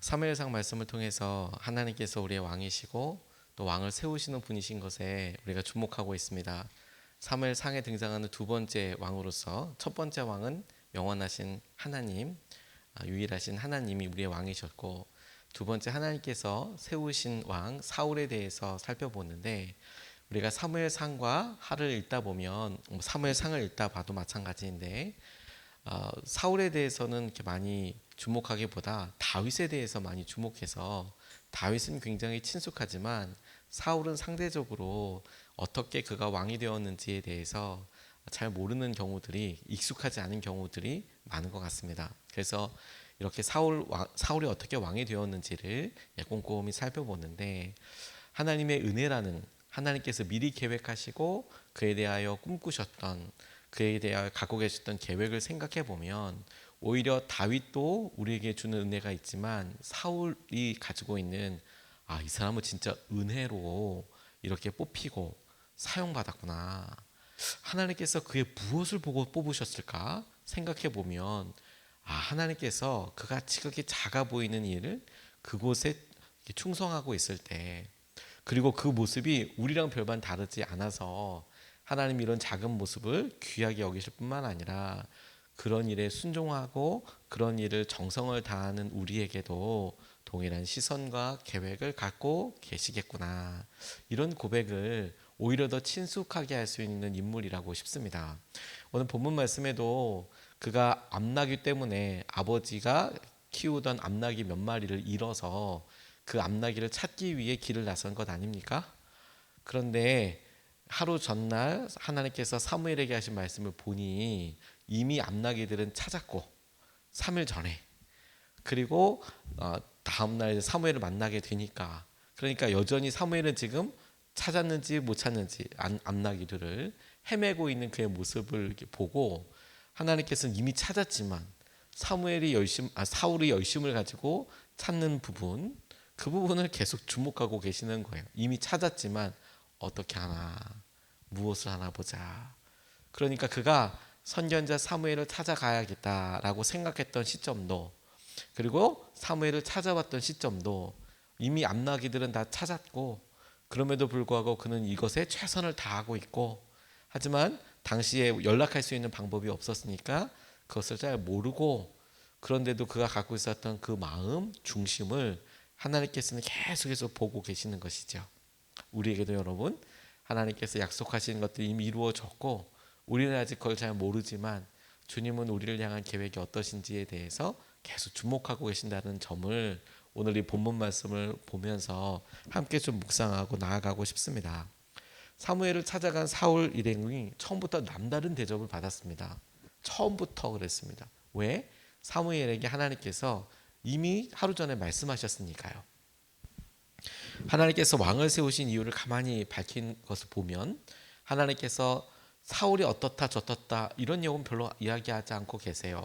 사무엘상 말씀을 통해서 하나님께서 우리의 왕이시고 또 왕을 세우시는 분이신 것에 우리가 주목하고 있습니다. 사무엘상에 등장하는 두 번째 왕으로서 첫 번째 왕은 영원하신 하나님, 유일하신 하나님이 우리의 왕이셨고, 두 번째 하나님께서 세우신 왕 사울에 대해서 살펴보는데, 우리가 사무엘상과 하를 읽다 보면 사무엘상을 읽다 봐도 마찬가지인데, 사울에 대해서는 이렇게 많이 주목하기보다 다윗에 대해서 많이 주목해서, 다윗은 굉장히 친숙하지만 사울은 상대적으로 어떻게 그가 왕이 되었는지에 대해서 잘 모르는 경우들이, 익숙하지 않은 경우들이 많은 것 같습니다. 그래서 이렇게 사울이 어떻게 왕이 되었는지를 꼼꼼히 살펴보는데, 하나님의 은혜라는, 하나님께서 미리 계획하시고 그에 대하여 꿈꾸셨던, 그에 대하여 갖고 계셨던 계획을 생각해 보면, 오히려 다윗도 우리에게 주는 은혜가 있지만 사울이 가지고 있는, 이 사람은 진짜 은혜로 이렇게 뽑히고 사용받았구나, 하나님께서 그의 무엇을 보고 뽑으셨을까 생각해 보면, 하나님께서 그가 지극히 작아 보이는 일을 그곳에 충성하고 있을 때, 그리고 그 모습이 우리랑 별반 다르지 않아서 하나님 이런 작은 모습을 귀하게 여기실 뿐만 아니라 그런 일에 순종하고 그런 일을 정성을 다하는 우리에게도 동일한 시선과 계획을 갖고 계시겠구나, 이런 고백을 오히려 더 친숙하게 할 수 있는 인물이라고 싶습니다. 오늘 본문 말씀에도 그가 암나귀 때문에 아버지가 키우던 암나귀 몇 마리를 잃어서 그 암나귀를 찾기 위해 길을 나선 것 아닙니까? 그런데 하루 전날 하나님께서 사무엘에게 하신 말씀을 보니 이미 암나귀들은 찾았고, 3일 전에, 그리고 다음날 사무엘을 만나게 되니까, 그러니까 여전히 사무엘은 지금 찾았는지 못 찾는지 암나귀들을 헤매고 있는 그의 모습을 이렇게 보고, 하나님께서는 이미 찾았지만 사울이 열심을 가지고 찾는 부분, 그 부분을 계속 주목하고 계시는 거예요. 이미 찾았지만 어떻게 하나, 무엇을 하나 보자. 그러니까 그가 선견자 사무엘을 찾아가야겠다라고 생각했던 시점도, 그리고 사무엘을 찾아봤던 시점도 이미 암나귀들은 다 찾았고, 그럼에도 불구하고 그는 이것에 최선을 다하고 있고, 하지만 당시에 연락할 수 있는 방법이 없었으니까 그것을 잘 모르고, 그런데도 그가 갖고 있었던 그 마음 중심을 하나님께서는 계속해서 보고 계시는 것이죠. 우리에게도 여러분, 하나님께서 약속하신 것들이 이미 이루어졌고 우리는 아직 그걸 잘 모르지만 주님은 우리를 향한 계획이 어떠신지에 대해서 계속 주목하고 계신다는 점을 오늘 이 본문 말씀을 보면서 함께 좀 묵상하고 나아가고 싶습니다. 사무엘을 찾아간 사울 일행이 처음부터 남다른 대접을 받았습니다. 처음부터 그랬습니다. 왜? 사무엘에게 하나님께서 이미 하루 전에 말씀하셨으니까요. 하나님께서 왕을 세우신 이유를 가만히 밝힌 것을 보면, 하나님께서 사울이 어떻다 저떻다 이런 내용은 별로 이야기하지 않고 계세요.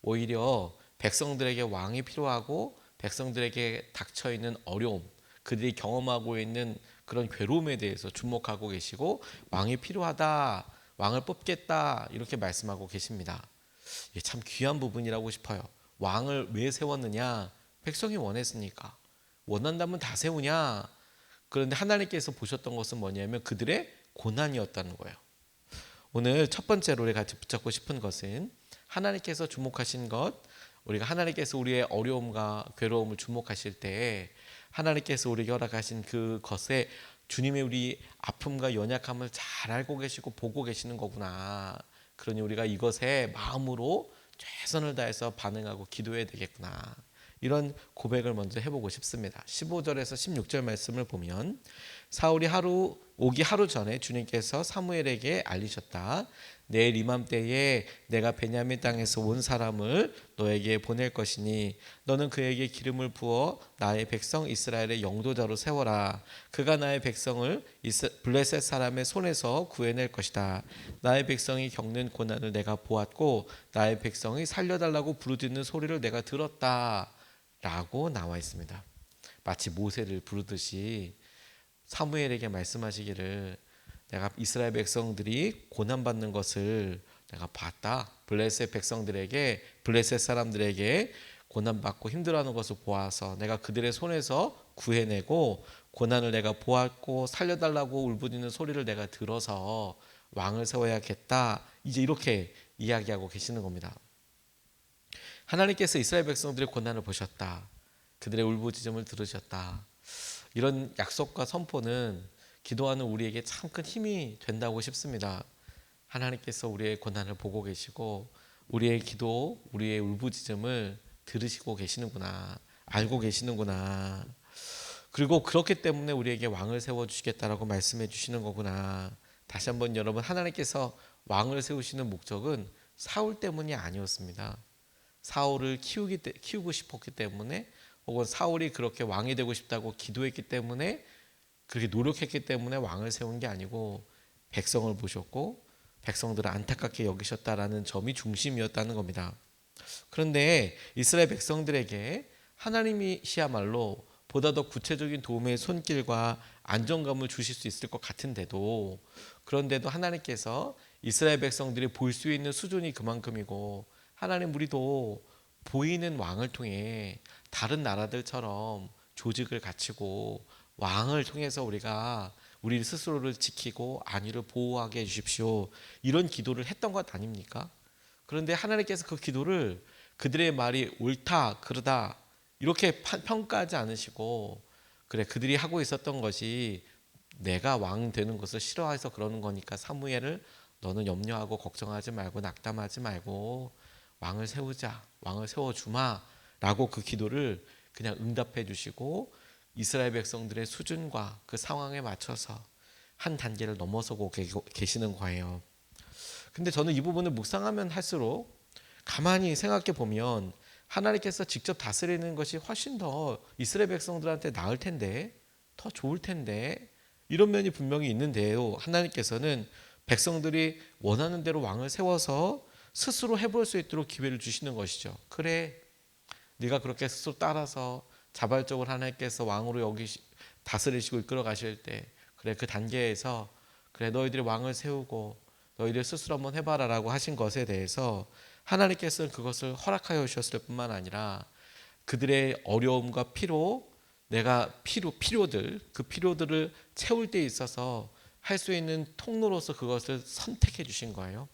오히려 백성들에게 왕이 필요하고 백성들에게 닥쳐있는 어려움, 그들이 경험하고 있는 그런 괴로움에 대해서 주목하고 계시고, 왕이 필요하다, 왕을 뽑겠다, 이렇게 말씀하고 계십니다. 이게 참 귀한 부분이라고 싶어요. 왕을 왜 세웠느냐? 백성이 원했으니까. 원한다면 다 세우냐? 그런데 하나님께서 보셨던 것은 뭐냐면 그들의 고난이었다는 거예요. 오늘 첫 번째로 우리가 같이 붙잡고 싶은 것은, 하나님께서 주목하신 것, 우리가 하나님께서 우리의 어려움과 괴로움을 주목하실 때 하나님께서 우리에게 허락하신 그것에 주님의 우리 아픔과 연약함을 잘 알고 계시고 보고 계시는 거구나. 그러니 우리가 이것에 마음으로 최선을 다해서 반응하고 기도해야 되겠구나, 이런 고백을 먼저 해보고 싶습니다. 15절에서 16절 말씀을 보면, 사울이 오기 하루 전에 주님께서 사무엘에게 알리셨다. 내일 이맘때에 내가 베냐민 땅에서 온 사람을 너에게 보낼 것이니 너는 그에게 기름을 부어 나의 백성 이스라엘의 영도자로 세워라. 그가 나의 백성을 블레셋 사람의 손에서 구해낼 것이다. 나의 백성이 겪는 고난을 내가 보았고 나의 백성이 살려달라고 부르짖는 소리를 내가 들었다, 라고 나와 있습니다. 마치 모세를 부르듯이 사무엘에게 말씀하시기를, 내가 이스라엘 백성들이 고난받는 것을 내가 봤다. 블레셋 백성들에게, 블레셋 사람들에게 고난받고 힘들어하는 것을 보아서 내가 그들의 손에서 구해내고 고난을 내가 보았고 살려달라고 울부짖는 소리를 내가 들어서 왕을 세워야겠다. 이제 이렇게 이야기하고 계시는 겁니다. 하나님께서 이스라엘 백성들의 고난을 보셨다. 그들의 울부짖음을 들으셨다. 이런 약속과 선포는 기도하는 우리에게 참 큰 힘이 된다고 싶습니다. 하나님께서 우리의 고난을 보고 계시고 우리의 기도, 우리의 울부짖음을 들으시고 계시는구나. 알고 계시는구나. 그리고 그렇기 때문에 우리에게 왕을 세워주시겠다라고 말씀해 주시는 거구나. 다시 한번 여러분, 하나님께서 왕을 세우시는 목적은 사울 때문이 아니었습니다. 사울을 키우고 싶었기 때문에, 혹은 사울이 그렇게 왕이 되고 싶다고 기도했기 때문에, 그렇게 노력했기 때문에 왕을 세운 게 아니고 백성을 보셨고 백성들을 안타깝게 여기셨다라는 점이 중심이었다는 겁니다. 그런데 이스라엘 백성들에게 하나님이시야말로 보다 더 구체적인 도움의 손길과 안정감을 주실 수 있을 것 같은데도, 그런데도 하나님께서 이스라엘 백성들이 볼 수 있는 수준이 그만큼이고, 하나님 우리도 보이는 왕을 통해 다른 나라들처럼 조직을 갖추고 왕을 통해서 우리가 우리 스스로를 지키고 안위를 보호하게 해주십시오. 이런 기도를 했던 것 아닙니까? 그런데 하나님께서 그 기도를 그들의 말이 옳다 그르다 이렇게 평가하지 않으시고, 그래 그들이 하고 있었던 것이 내가 왕 되는 것을 싫어해서 그러는 거니까 사무엘을 너는 염려하고 걱정하지 말고 낙담하지 말고 왕을 세우자, 왕을 세워주마 라고 그 기도를 그냥 응답해 주시고 이스라엘 백성들의 수준과 그 상황에 맞춰서 한 단계를 넘어서고 계시는 거예요. 근데 저는 이 부분을 묵상하면 할수록 가만히 생각해 보면 하나님께서 직접 다스리는 것이 훨씬 더 이스라엘 백성들한테 나을 텐데, 더 좋을 텐데, 이런 면이 분명히 있는데요. 하나님께서는 백성들이 원하는 대로 왕을 세워서 스스로 해볼 수 있도록 기회를 주시는 것이죠. 그래, 네가 그렇게 스스로 따라서 자발적으로 하나님께서 왕으로 여기 다스리시고 이끌어 가실 때, 그래 그 단계에서 그래 너희들이 왕을 세우고 너희들 스스로 한번 해봐라라고 하신 것에 대해서 하나님께서는 그것을 허락하여 주셨을 뿐만 아니라 그들의 어려움과 내가 필요들, 그 필요들을 채울 때 있어서 할 수 있는 통로로서 그것을 선택해 주신 거예요.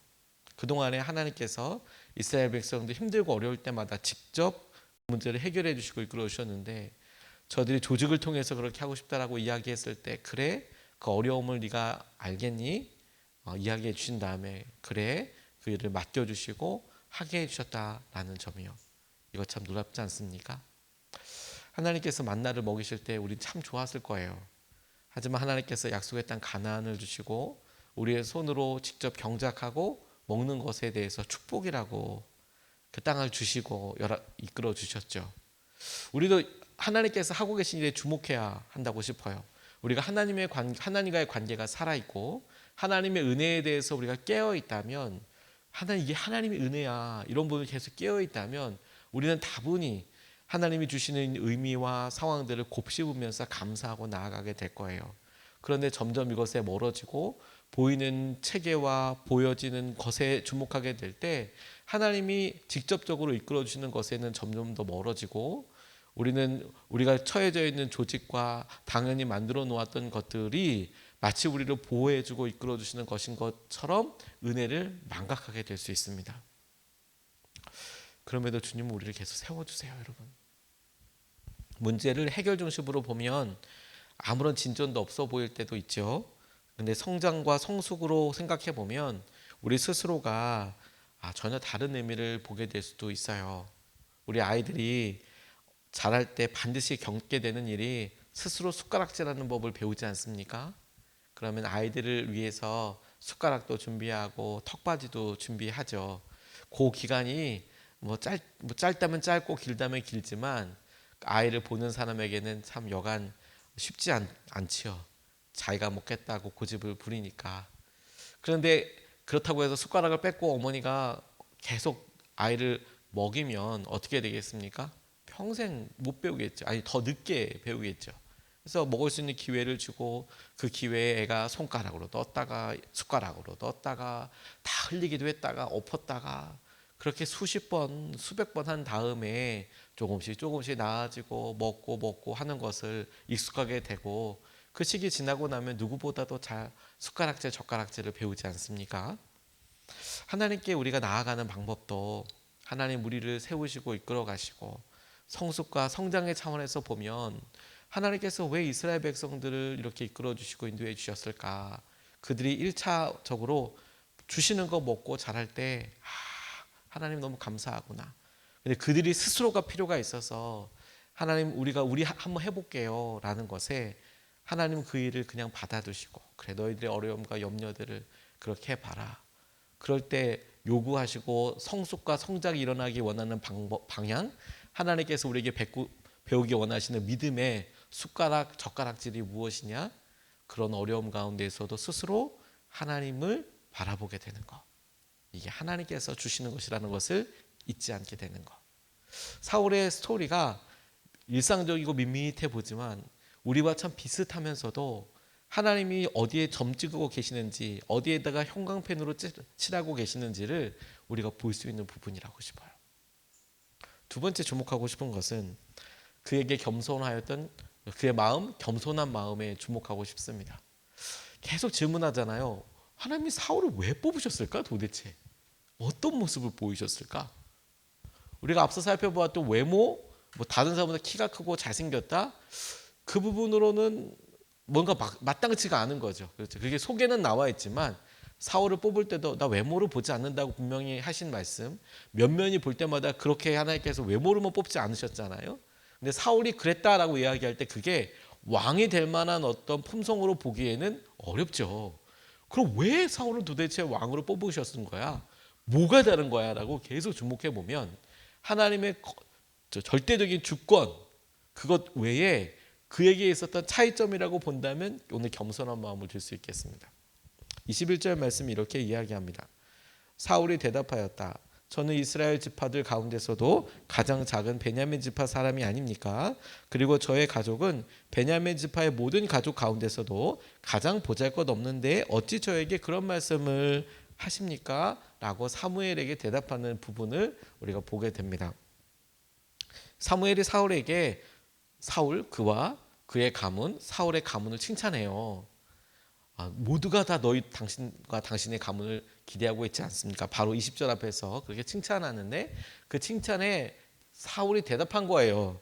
그동안에 하나님께서 이스라엘 백성들 힘들고 어려울 때마다 직접 문제를 해결해 주시고 이끌어 주셨는데, 저들이 조직을 통해서 그렇게 하고 싶다라고 이야기했을 때, 그래 그 어려움을 네가 알겠니? 이야기해 주신 다음에 그래 그 일을 맡겨주시고 하게 해주셨다라는 점이요. 이거 참 놀랍지 않습니까? 하나님께서 만나를 먹이실 때 우린 참 좋았을 거예요. 하지만 하나님께서 약속의 땅 가나안을 주시고 우리의 손으로 직접 경작하고 먹는 것에 대해서 축복이라고 그 땅을 주시고 이끌어 주셨죠. 우리도 하나님께서 하고 계신 일에 주목해야 한다고 싶어요. 우리가 하나님과의 관계가 살아있고 하나님의 은혜에 대해서 우리가 깨어있다면, 이게 하나님의 은혜야 이런 부분이 계속 깨어있다면 우리는 다분히 하나님이 주시는 의미와 상황들을 곱씹으면서 감사하고 나아가게 될 거예요. 그런데 점점 이것에 멀어지고 보이는 체계와 보여지는 것에 주목하게 될 때 하나님이 직접적으로 이끌어 주시는 것에는 점점 더 멀어지고, 우리가 처해져 있는 조직과 당연히 만들어 놓았던 것들이 마치 우리를 보호해주고 이끌어주시는 것인 것처럼 은혜를 망각하게 될 수 있습니다. 그럼에도 주님은 우리를 계속 세워주세요, 여러분. 문제를 해결 중심으로 보면 아무런 진전도 없어 보일 때도 있죠. 근데 성장과 성숙으로 생각해 보면 우리 스스로가 전혀 다른 의미를 보게 될 수도 있어요. 우리 아이들이 자랄 때 반드시 겪게 되는 일이 스스로 숟가락질하는 법을 배우지 않습니까? 그러면 아이들을 위해서 숟가락도 준비하고 턱받이도 준비하죠. 그 기간이 짧다면 짧고 길다면 길지만 아이를 보는 사람에게는 참 여간 쉽지 않지요. 자기가 먹겠다고 고집을 부리니까. 그런데 그렇다고 해서 숟가락을 뺏고 어머니가 계속 아이를 먹이면 어떻게 되겠습니까? 평생 못 배우겠죠. 아니 더 늦게 배우겠죠. 그래서 먹을 수 있는 기회를 주고 그 기회에 애가 손가락으로 넣었다가 숟가락으로 넣었다가 다 흘리기도 했다가 엎었다가, 그렇게 수십 번, 수백 번 한 다음에 조금씩 나아지고 먹고 하는 것을 익숙하게 되고 그 시기 지나고 나면 누구보다도 잘 숟가락질, 젓가락질을 배우지 않습니까? 하나님께 우리가 나아가는 방법도 하나님 우리를 세우시고 이끌어 가시고 성숙과 성장의 차원에서 보면 하나님께서 왜 이스라엘 백성들을 이렇게 이끌어 주시고 인도해 주셨을까? 그들이 1차적으로 주시는 거 먹고 자랄 때 하나님 너무 감사하구나. 근데 그들이 스스로가 필요가 있어서 하나님 우리 한번 해볼게요 라는 것에 하나님 그 일을 그냥 받아두시고 그래 너희들의 어려움과 염려들을 그렇게 해봐라. 그럴 때 요구하시고 성숙과 성장이 일어나기 원하는 방향 하나님께서 우리에게 배우기 원하시는 믿음의 숟가락 젓가락질이 무엇이냐 그런 어려움 가운데에서도 스스로 하나님을 바라보게 되는 것 이게 하나님께서 주시는 것이라는 것을 잊지 않게 되는 것 사울의 스토리가 일상적이고 밋밋해 보지만 우리와 참 비슷하면서도 하나님이 어디에 점 찍고 계시는지 어디에다가 형광펜으로 칠하고 계시는지를 우리가 볼 수 있는 부분이라고 싶어요. 두 번째 주목하고 싶은 것은 그에게 겸손하였던 그의 마음, 겸손한 마음에 주목하고 싶습니다. 계속 질문하잖아요. 하나님이 사울을 왜 뽑으셨을까 도대체? 어떤 모습을 보이셨을까? 우리가 앞서 살펴보았던 외모, 뭐 다른 사람보다 키가 크고 잘생겼다? 그 부분으로는 뭔가 마땅치가 않은 거죠. 그렇죠. 그게 속에는 나와 있지만 사울을 뽑을 때도 나 외모를 보지 않는다고 분명히 하신 말씀 면면이 볼 때마다 그렇게 하나님께서 외모로만 뽑지 않으셨잖아요. 근데 사울이 그랬다라고 이야기할 때 그게 왕이 될 만한 어떤 품성으로 보기에는 어렵죠. 그럼 왜 사울을 도대체 왕으로 뽑으셨은 거야? 뭐가 다른 거야? 라고 계속 주목해 보면 하나님의 절대적인 주권 그것 외에 그에게 있었던 차이점이라고 본다면 오늘 겸손한 마음을 들 수 있겠습니다. 21절 말씀이 이렇게 이야기합니다. 사울이 대답하였다. 저는 이스라엘 지파들 가운데서도 가장 작은 베냐민 지파 사람이 아닙니까? 그리고 저의 가족은 베냐민 지파의 모든 가족 가운데서도 가장 보잘것없는데 어찌 저에게 그런 말씀을 하십니까? 라고 사무엘에게 대답하는 부분을 우리가 보게 됩니다. 사무엘이 사울에게 사울 그와 그의 가문 사울의 가문을 칭찬해요. 모두가 다 당신과 당신의 가문을 기대하고 있지 않습니까? 바로 20절 앞에서 그렇게 칭찬하는데 그 칭찬에 사울이 대답한 거예요.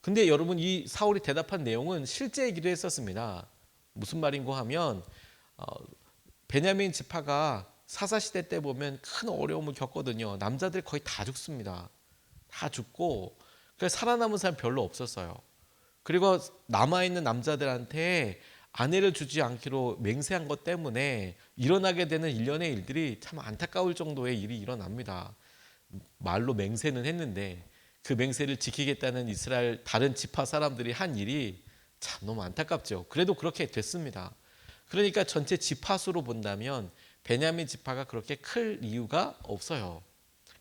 근데 여러분 이 사울이 대답한 내용은 실제이기도 했었습니다. 무슨 말인고 하면 베냐민 지파가 사사시대 때 보면 큰 어려움을 겪거든요. 남자들 거의 다 죽습니다. 다 죽고 그래서 살아남은 사람 별로 없었어요. 그리고 남아있는 남자들한테 아내를 주지 않기로 맹세한 것 때문에 일어나게 되는 일련의 일들이 참 안타까울 정도의 일이 일어납니다. 말로 맹세는 했는데 그 맹세를 지키겠다는 이스라엘 다른 지파 사람들이 한 일이 참 너무 안타깝죠. 그래도 그렇게 됐습니다. 그러니까 전체 지파 수로 본다면 베냐민 지파가 그렇게 클 이유가 없어요.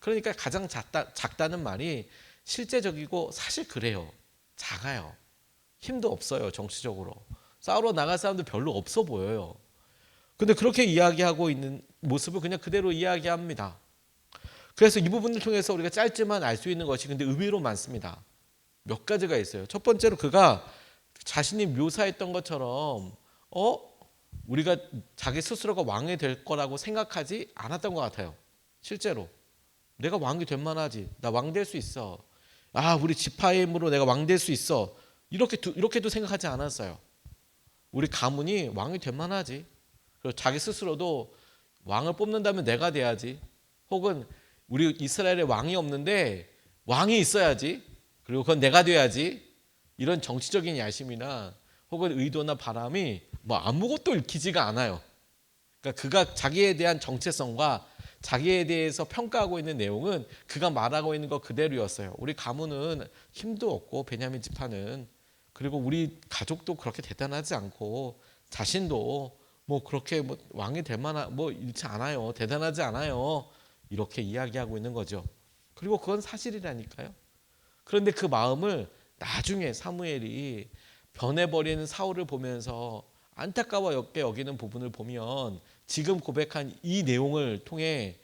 그러니까 가장 작다는 말이 실제적이고 사실 그래요. 작아요. 힘도 없어요. 정치적으로. 싸우러 나갈 사람도 별로 없어 보여요. 근데 그렇게 이야기하고 있는 모습을 그냥 그대로 이야기합니다. 그래서 이 부분을 통해서 우리가 짧지만 알 수 있는 것이 근데 의외로 많습니다. 몇 가지가 있어요. 첫 번째로 그가 자신이 묘사했던 것처럼 우리가 자기 스스로가 왕이 될 거라고 생각하지 않았던 것 같아요. 실제로 내가 왕이 될 만하지. 나 왕 될 수 있어. 우리 지파의 힘으로 내가 왕 될 수 있어. 이렇게도 생각하지 않았어요. 우리 가문이 왕이 될 만하지. 그리고 자기 스스로도 왕을 뽑는다면 내가 돼야지. 혹은 우리 이스라엘에 왕이 없는데 왕이 있어야지. 그리고 그건 내가 돼야지. 이런 정치적인 야심이나 혹은 의도나 바람이 아무것도 읽히지가 않아요. 그러니까 그가 자기에 대한 정체성과 자기에 대해서 평가하고 있는 내용은 그가 말하고 있는 것 그대로였어요. 우리 가문은 힘도 없고 베냐민 지파는 그리고 우리 가족도 그렇게 대단하지 않고 자신도 그렇게 왕이 될 만한 이렇지 않아요. 대단하지 않아요. 이렇게 이야기하고 있는 거죠. 그리고 그건 사실이라니까요. 그런데 그 마음을 나중에 사무엘이 변해버리는 사울을 보면서 안타까워 여기는 부분을 보면 지금 고백한 이 내용을 통해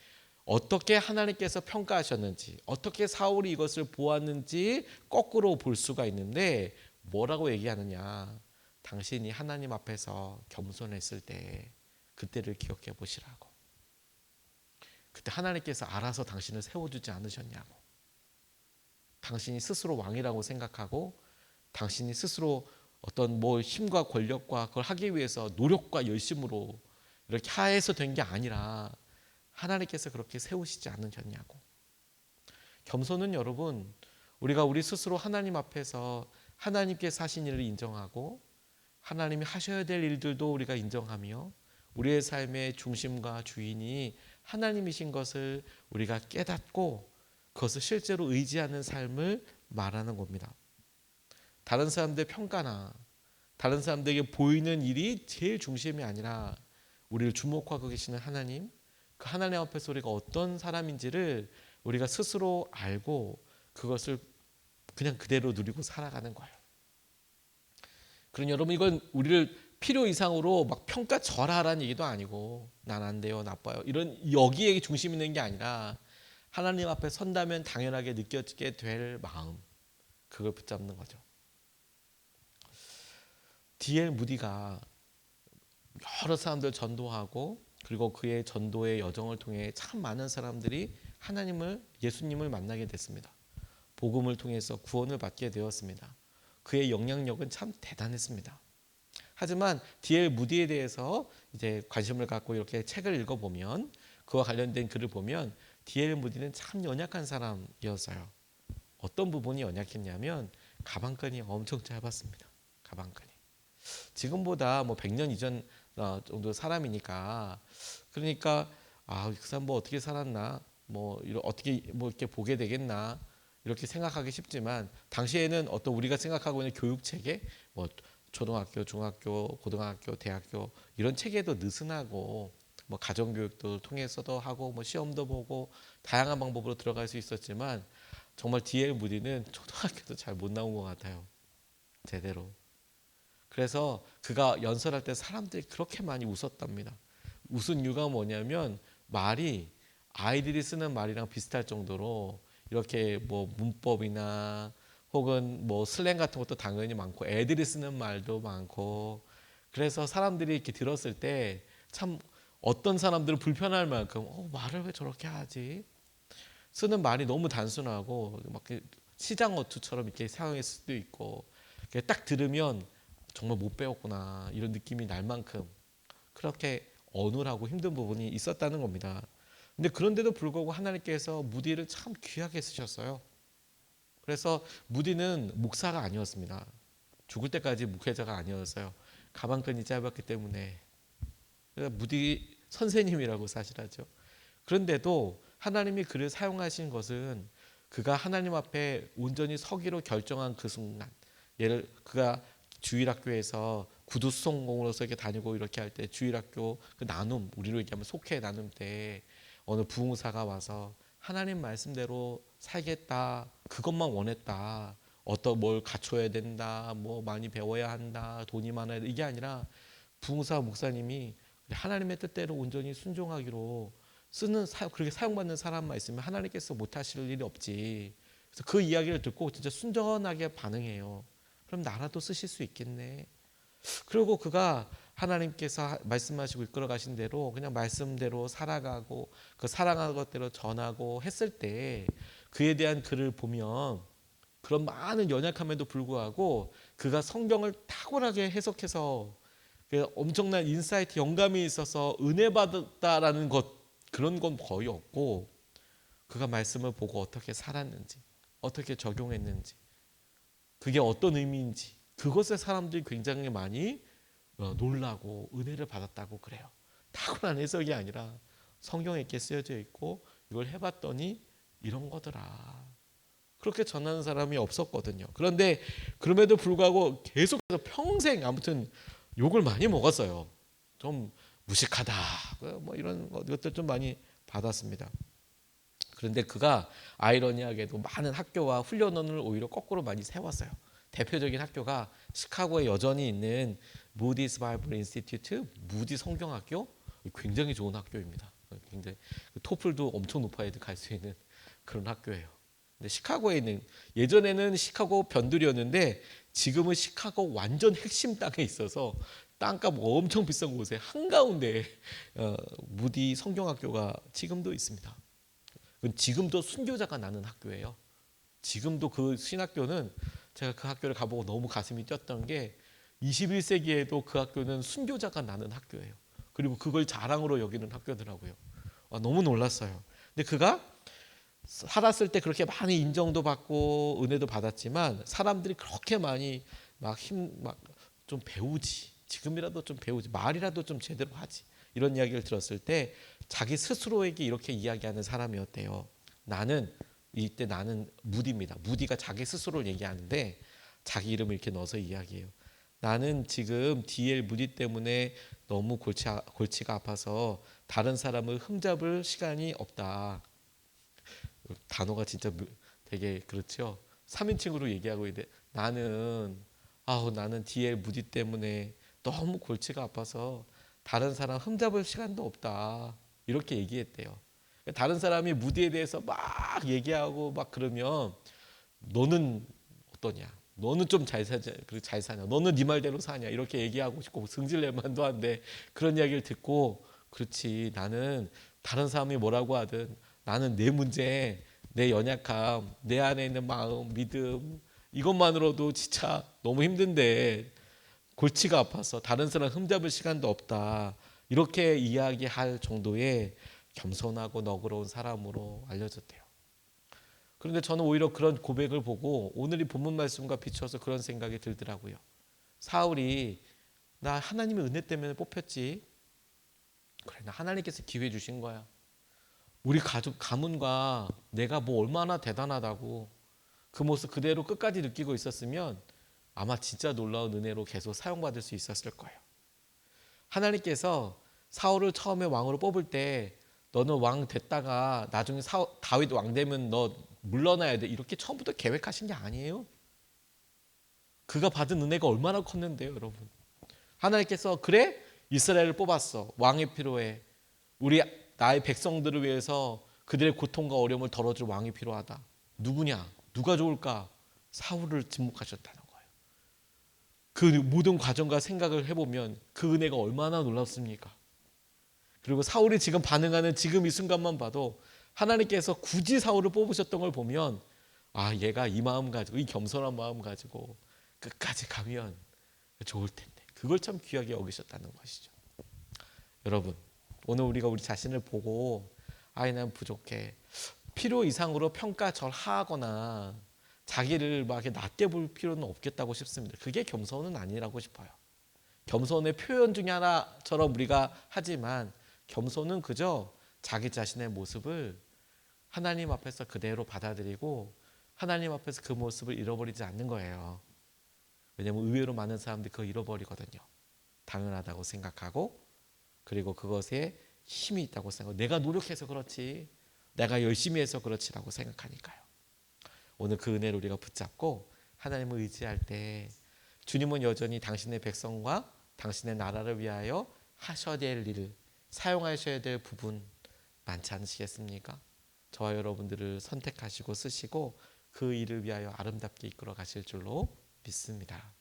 어떻게 하나님께서 평가하셨는지, 어떻게 사울이 이것을 보았는지 거꾸로 볼 수가 있는데 뭐라고 얘기하느냐? 당신이 하나님 앞에서 겸손했을 때 그때를 기억해 보시라고. 그때 하나님께서 알아서 당신을 세워주지 않으셨냐고. 당신이 스스로 왕이라고 생각하고 당신이 스스로 어떤 뭐 힘과 권력과 그걸 하기 위해서 노력과 열심으로 이렇게 하해서 된 게 아니라 하나님께서 그렇게 세우시지 않으셨냐고. 겸손은 여러분, 우리가 우리 스스로 하나님 앞에서 하나님께서 하신 일을 인정하고 하나님이 하셔야 될 일들도 우리가 인정하며 우리의 삶의 중심과 주인이 하나님이신 것을 우리가 깨닫고 그것을 실제로 의지하는 삶을 말하는 겁니다. 다른 사람들의 평가나 다른 사람들에게 보이는 일이 제일 중심이 아니라 우리를 주목하고 계시는 하나님, 그 하나님 앞에서 우리가 어떤 사람인지를 우리가 스스로 알고 그것을 그냥 그대로 누리고 살아가는 거예요. 그럼 여러분, 이건 우리를 필요 이상으로 막 평가절하라는 얘기도 아니고 난 안 돼요, 나빠요, 이런 여기에 중심 있는 게 아니라 하나님 앞에 선다면 당연하게 느껴지게 될 마음, 그걸 붙잡는 거죠. D.L. 무디가 여러 사람들 전도하고 그리고 그의 전도의 여정을 통해 참 많은 사람들이 하나님을, 예수님을 만나게 됐습니다. 복음을 통해서 구원을 받게 되었습니다. 그의 영향력은 참 대단했습니다. 하지만 D.L. 무디에 대해서 이제 관심을 갖고 이렇게 책을 읽어보면, 그와 관련된 글을 보면 D.L. 무디는 참 연약한 사람이었어요. 어떤 부분이 연약했냐면 가방끈이 엄청 짧았습니다. 가방끈이. 지금보다 뭐 100년 이전 정도 사람이니까, 그러니까 그 사람 뭐 어떻게 살았나, 뭐 어떻게 뭐 이렇게 보게 되겠나 이렇게 생각하기 쉽지만, 당시에는 어떤 우리가 생각하고 있는 교육 체계, 뭐 초등학교, 중학교, 고등학교, 대학교 이런 체계도 느슨하고, 뭐 가정교육도 통해서도 하고 뭐 시험도 보고 다양한 방법으로 들어갈 수 있었지만, 정말 D.L. 무디는 초등학교도 잘 못 나온 것 같아요, 제대로. 그래서 그가 연설할 때 사람들이 그렇게 많이 웃었답니다. 웃은 이유가 뭐냐면 말이 아이들이 쓰는 말이랑 비슷할 정도로 이렇게 뭐 문법이나 혹은 뭐 슬랭 같은 것도 당연히 많고 애들이 쓰는 말도 많고, 그래서 사람들이 이렇게 들었을 때 참 어떤 사람들은 불편할 만큼 말을 왜 저렇게 하지? 쓰는 말이 너무 단순하고 막 시장 어투처럼 이렇게 사용할 수도 있고, 딱 들으면 정말 못 배웠구나 이런 느낌이 날 만큼 그렇게 어눌하고 힘든 부분이 있었다는 겁니다. 근데 그런데도 불구하고 하나님께서 무디를 참 귀하게 쓰셨어요. 그래서 무디는 목사가 아니었습니다. 죽을 때까지 목회자가 아니었어요. 가방끈이 짧았기 때문에. 그래서 무디 선생님이라고 사실 하죠. 그런데도 하나님이 그를 사용하신 것은 그가 하나님 앞에 온전히 서기로 결정한 그 순간, 그가 주일학교에서 구두 수송공으로서 이렇게 다니고 이렇게 할 때 주일학교 그 나눔, 우리로 얘기하면 속회 나눔 때 어느 부흥사가 와서 하나님 말씀대로 살겠다, 그것만 원했다, 어떤 뭘 갖춰야 된다, 뭐 많이 배워야 한다, 돈이 많아야 돼, 이게 아니라 부흥사 목사님이 하나님의 뜻대로 온전히 순종하기로 그렇게 사용받는 사람만 있으면 하나님께서 못하실 일이 없지. 그래서 그 이야기를 듣고 진짜 순전하게 반응해요. 그럼 나라도 쓰실 수 있겠네. 그리고 그가 하나님께서 말씀하시고 이끌어 가신 대로 그냥 말씀대로 살아가고 그 사랑하는 것대로 전하고 했을 때, 그에 대한 글을 보면 그런 많은 연약함에도 불구하고 그가 성경을 탁월하게 해석해서 엄청난 인사이트, 영감이 있어서 은혜 받았다라는 것, 그런 건 거의 없고, 그가 말씀을 보고 어떻게 살았는지, 어떻게 적용했는지, 그게 어떤 의미인지, 그것에 사람들이 굉장히 많이 놀라고 은혜를 받았다고 그래요. 탁월한 해석이 아니라 성경에 이렇게 쓰여져 있고 이걸 해봤더니 이런 거더라, 그렇게 전하는 사람이 없었거든요. 그런데 그럼에도 불구하고 계속해서 평생 아무튼 욕을 많이 먹었어요. 좀 무식하다, 뭐 이런 것들 좀 많이 받았습니다. 그런데 그가 아이러니하게도 많은 학교와 훈련원을 오히려 거꾸로 많이 세웠어요. 대표적인 학교가 시카고에 여전히 있는 무디스 바이블 인스티튜트, 무디 성경학교, 굉장히 좋은 학교입니다. 굉장히 토플도 엄청 높아야 갈 수 있는 그런 학교예요. 근데 시카고에 있는 예전에는 시카고 변두리였는데 지금은 시카고 완전 핵심 땅에 있어서 땅값 엄청 비싼 곳에 한가운데 무디 성경학교가 지금도 있습니다. 지금도 순교자가 나는 학교예요. 지금도 그 신학교는 제가 그 학교를 가보고 너무 가슴이 뛰었던 게 21세기에도 그 학교는 순교자가 나는 학교예요. 그리고 그걸 자랑으로 여기는 학교더라고요. 너무 놀랐어요. 근데 그가 살았을 때 그렇게 많이 인정도 받고 은혜도 받았지만 사람들이 그렇게 많이 막 좀 배우지. 지금이라도 좀 배우지. 말이라도 좀 제대로 하지. 이런 이야기를 들었을 때 자기 스스로에게 이렇게 이야기하는 사람이었대요. 이때 나는 무디입니다. 무디가 자기 스스로를 얘기하는데 자기 이름을 이렇게 넣어서 이야기해요. 나는 지금 DL 무디 때문에 너무 골치가 아파서 다른 사람을 흠잡을 시간이 없다. 단어가 진짜 되게 그렇죠. 3인칭으로 얘기하고 있는데 나는 DL 무디 때문에 너무 골치가 아파서 다른 사람 흠잡을 시간도 없다. 이렇게 얘기했대요. 다른 사람이 무디에 대해서 막 얘기하고 막 그러면 너는 어떠냐? 너는 좀 잘 사냐? 너는 네 말대로 사냐? 이렇게 얘기하고 싶고 승질낼 만도 한데 그런 이야기를 듣고 그렇지 나는 다른 사람이 뭐라고 하든 나는 내 문제, 내 연약함, 내 안에 있는 마음, 믿음 이것만으로도 진짜 너무 힘든데 골치가 아파서 다른 사람 흠잡을 시간도 없다. 이렇게 이야기할 정도의 겸손하고 너그러운 사람으로 알려졌대요. 그런데 저는 오히려 그런 고백을 보고 오늘 이 본문 말씀과 비춰서 그런 생각이 들더라고요. 사울이 나 하나님의 은혜 때문에 뽑혔지. 그래 나 하나님께서 기회 주신 거야. 우리 가족 가문과 내가 뭐 얼마나 대단하다고 그 모습 그대로 끝까지 느끼고 있었으면 아마 진짜 놀라운 은혜로 계속 사용받을 수 있었을 거예요. 하나님께서 사울을 처음에 왕으로 뽑을 때 너는 왕 됐다가 나중에 다윗 왕 되면 너 물러나야 돼 이렇게 처음부터 계획하신 게 아니에요. 그가 받은 은혜가 얼마나 컸는데요, 여러분. 하나님께서 그래 이스라엘을 뽑았어. 왕이 필요해. 나의 백성들을 위해서 그들의 고통과 어려움을 덜어줄 왕이 필요하다. 누구냐? 누가 좋을까? 사울을 지목하셨다는 거예요. 그 모든 과정과 생각을 해보면 그 은혜가 얼마나 놀랍습니까? 그리고 사울이 지금 반응하는 지금 이 순간만 봐도 하나님께서 굳이 사울을 뽑으셨던 걸 보면 얘가 이 마음 가지고 이 겸손한 마음 가지고 끝까지 가면 좋을 텐데 그걸 참 귀하게 여기셨다는 것이죠. 여러분 오늘 우리가 우리 자신을 보고 난 부족해 필요 이상으로 평가절하하거나 자기를 막 이렇게 낮게 볼 필요는 없겠다고 싶습니다. 그게 겸손은 아니라고 싶어요. 겸손의 표현 중에 하나처럼 우리가 하지만 겸손은 그저 자기 자신의 모습을 하나님 앞에서 그대로 받아들이고 하나님 앞에서 그 모습을 잃어버리지 않는 거예요. 왜냐하면 의외로 많은 사람들이 그거 잃어버리거든요. 당연하다고 생각하고 그리고 그것에 힘이 있다고 생각하고 내가 노력해서 그렇지 내가 열심히 해서 그렇지라고 생각하니까요. 오늘 그 은혜를 우리가 붙잡고 하나님을 의지할 때 주님은 여전히 당신의 백성과 당신의 나라를 위하여 하셔야 될 일, 사용하셔야 될 부분 많지 않으시겠습니까? 저와 여러분들을 선택하시고 쓰시고 그 일을 위하여 아름답게 이끌어 가실 줄로 믿습니다.